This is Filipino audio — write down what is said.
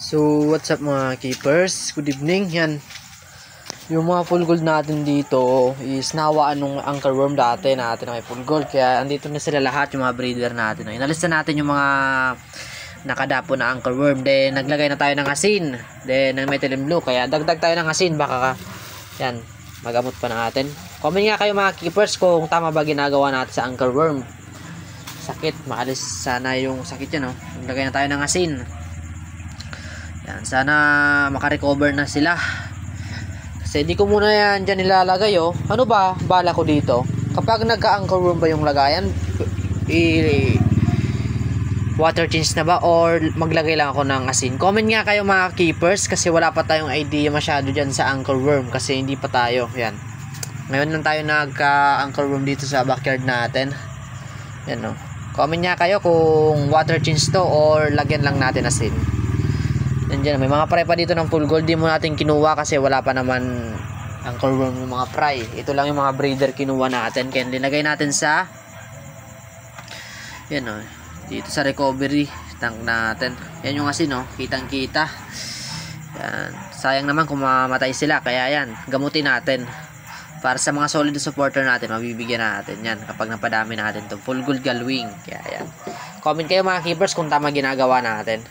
So, what's up mga keepers? Good evening. Yan. Yung mga full gold natin dito is nawaan nung anchor worm dati natin na may full gold. Kaya andito na sila lahat, yung mga breeder natin. Inalista natin yung mga nakadapo na anchor worm. Then, naglagay na tayo ng asin. Then, ng methylene blue. Kaya dagdag tayo ng asin. Baka yan, magamot pa natin. Comment nga kayo mga keepers kung tama ba ginagawa natin sa anchor worm. Sakit. Maalis sana yung sakit yan. Naglagay na tayo ng asin. Yan, sana makarecover na sila. Kasi di ko muna yan dyan nilalagay Ano ba bala ko dito? Kapag nagka-anchor worm ba yung lagayan, water change na ba or maglagay lang ako ng asin? Comment nga kayo mga keepers kasi wala pa tayong idea masyado dyan sa anchor worm kasi hindi pa tayo. Yan. Ngayon lang tayo nagka-anchor worm dito sa backyard natin. Yan Comment nga kayo kung water change to or lagyan lang natin asin. Nandiyan, may mga fry pa dito ng full gold. Di mo natin kinuha kasi wala pa naman anchor worm yung mga fry. Ito lang yung mga breeder kinuha natin. Kaya linagay natin sa yan dito sa recovery tank natin. Yan yung asin kitang kita. Yan. Sayang naman kung mamatay sila. Kaya yan, gamutin natin. Para sa mga solid supporter natin, mabibigyan natin yan kapag napadami natin itong full gold galwing. Kaya yan. Comment kayo mga keepers kung tama ginagawa natin.